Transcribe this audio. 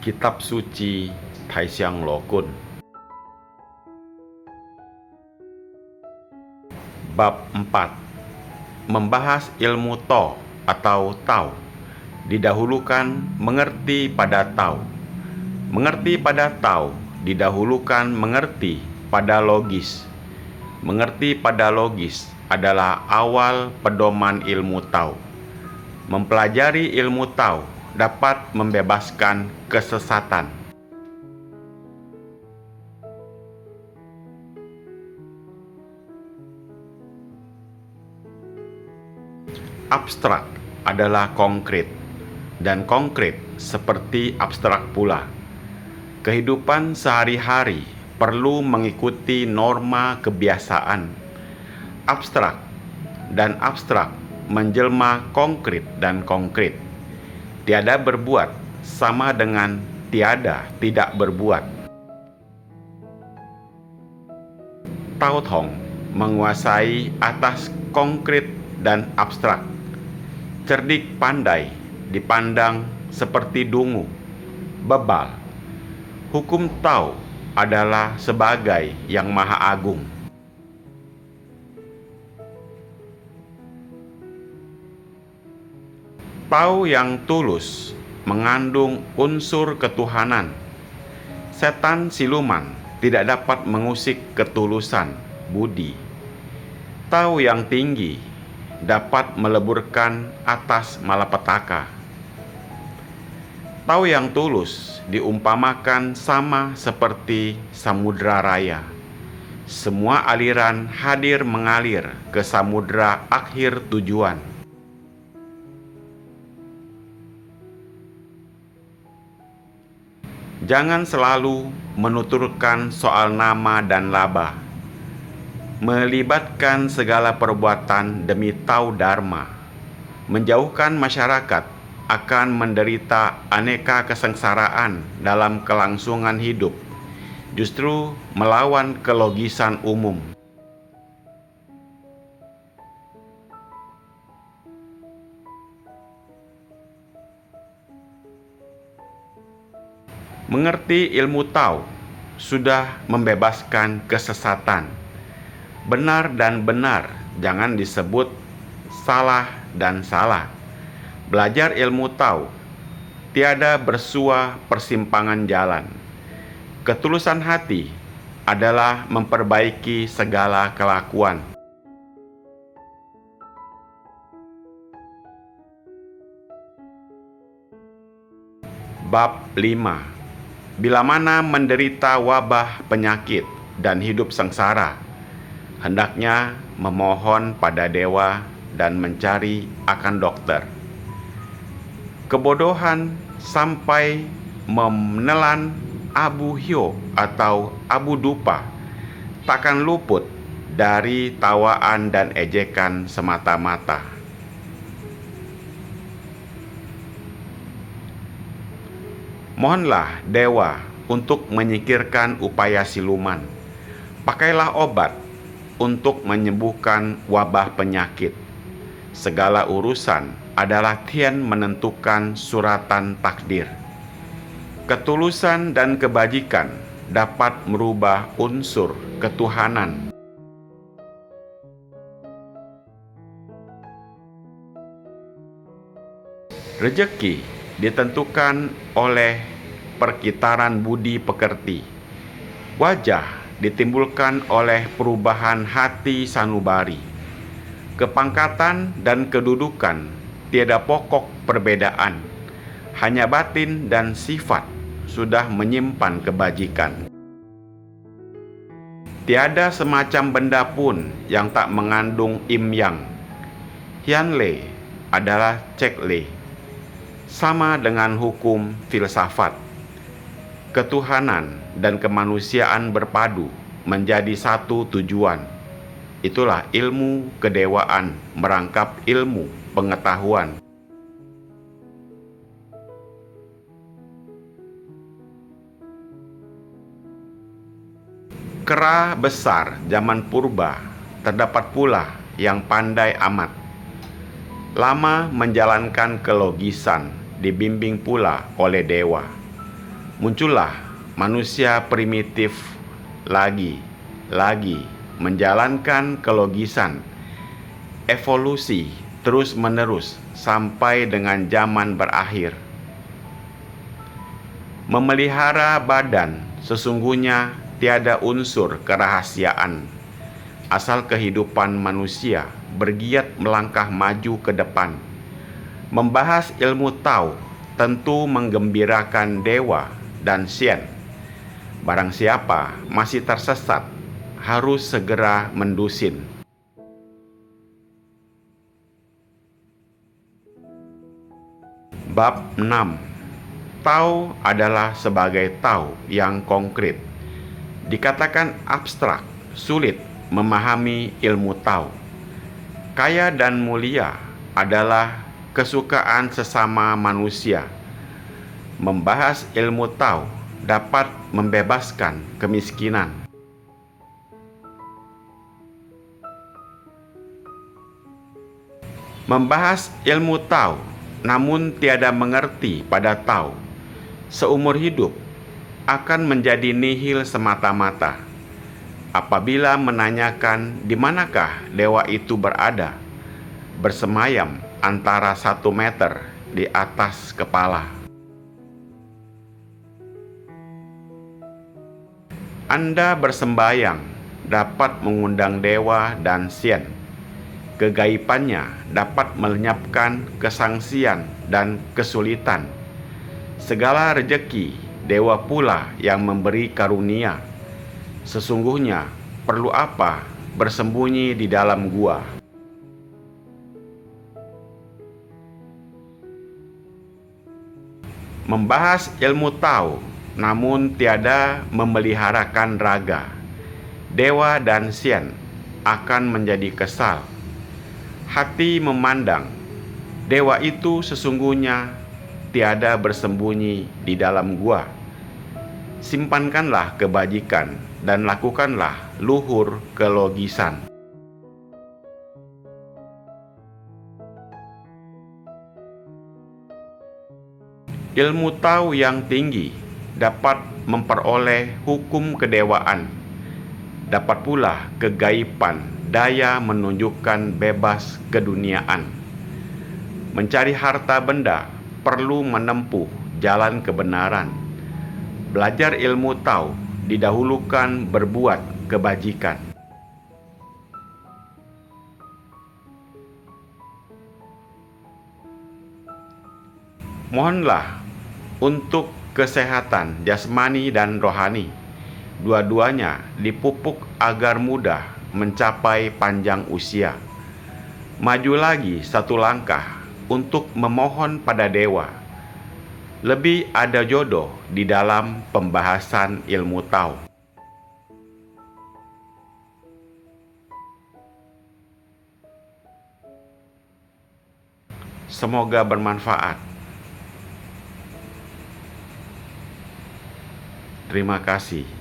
Kitab Suci Taisang Lokun. Bab 4. Membahas ilmu To atau Tao. Didahulukan mengerti pada Tao. Mengerti pada Tao didahulukan mengerti pada logis. Mengerti pada logis adalah awal pedoman ilmu Tao. Mempelajari ilmu Tao dapat membebaskan kesesatan. Abstrak adalah konkret, dan konkret seperti abstrak pula. Kehidupan sehari-hari perlu mengikuti norma kebiasaan. Abstrak dan abstrak menjelma konkret dan konkret. Tiada berbuat sama dengan tiada tidak berbuat. Tao Tong menguasai atas konkret dan abstrak. Cerdik pandai dipandang seperti dungu, bebal. Hukum Tao adalah sebagai yang maha agung. Tao yang tulus mengandung unsur ketuhanan. Setan siluman tidak dapat mengusik ketulusan budi. Tao yang tinggi dapat meleburkan atas malapetaka. Tao yang tulus diumpamakan sama seperti samudra raya. Semua aliran hadir mengalir ke samudra akhir tujuan. Jangan selalu menuturkan soal nama dan laba. Melibatkan segala perbuatan demi Tao Dharma. Menjauhkan masyarakat akan menderita aneka kesengsaraan dalam kelangsungan hidup, justru melawan kelogisan umum. Mengerti ilmu Tao sudah membebaskan kesesatan. Benar dan benar jangan disebut salah dan salah. Belajar ilmu Tao tiada bersua persimpangan jalan. Ketulusan hati adalah memperbaiki segala kelakuan. Bab 5. Bila mana menderita wabah penyakit dan hidup sengsara, hendaknya memohon pada dewa dan mencari akan dokter. Kebodohan sampai menelan Abu Hyo atau Abu Dupa takkan luput dari tawaan dan ejekan semata-mata. Mohonlah dewa untuk menyingkirkan upaya siluman. Pakailah obat untuk menyembuhkan wabah penyakit. Segala urusan adalah Tian menentukan suratan takdir. Ketulusan dan kebajikan dapat merubah unsur ketuhanan. Rezeki ditentukan oleh perkitaran budi pekerti. Wajah ditimbulkan oleh perubahan hati sanubari. Kepangkatan dan kedudukan tiada pokok perbedaan. Hanya batin dan sifat sudah menyimpan kebajikan. Tiada semacam benda pun yang tak mengandung im yang. Hian Le adalah cek Le. Sama dengan hukum filsafat. Ketuhanan dan kemanusiaan berpadu menjadi satu tujuan. Itulah ilmu kedewaan merangkap ilmu pengetahuan. Kera besar zaman purba terdapat pula yang pandai amat. Lama menjalankan kelogisan dibimbing pula oleh dewa. Muncullah manusia primitif lagi menjalankan kelogisan evolusi terus-menerus sampai dengan zaman berakhir. Memelihara badan sesungguhnya tiada unsur kerahasiaan, asal kehidupan manusia bergiat melangkah maju ke depan. Membahas ilmu Tao tentu menggembirakan dewa dan Sien. Barang siapa masih tersesat harus segera mendusin. Bab 6. Tao adalah sebagai Tao yang konkret. Dikatakan abstrak, sulit memahami ilmu Tao. Kaya dan mulia adalah kesukaan sesama manusia. Membahas ilmu Tao dapat membebaskan kemiskinan. Membahas ilmu Tao namun tiada mengerti pada Tao, seumur hidup akan menjadi nihil semata-mata. Apabila menanyakan di manakah dewa itu berada, bersemayam antara 1 meter di atas kepala. Anda bersembayang dapat mengundang dewa dan Sien. Kegaibannya dapat melenyapkan kesangsian dan kesulitan. Segala rejeki dewa pula yang memberi karunia. Sesungguhnya perlu apa bersembunyi di dalam gua? Membahas ilmu Tao namun tiada memeliharakan raga. Dewa dan Sien akan menjadi kesal. Hati memandang dewa itu sesungguhnya tiada bersembunyi di dalam gua. Simpankanlah kebajikan dan lakukanlah luhur kelogisan. Ilmu Tao yang tinggi dapat memperoleh hukum kedewaan. Dapat pula kegaiban daya menunjukkan bebas keduniaan. Mencari harta benda perlu menempuh jalan kebenaran. Belajar ilmu Tao didahulukan berbuat kebajikan. Mohonlah untuk kesehatan jasmani dan rohani. Dua-duanya dipupuk agar mudah mencapai panjang usia. Maju lagi 1 langkah untuk memohon pada dewa. Lebih ada jodoh di dalam pembahasan ilmu Tao. Semoga bermanfaat. Terima kasih.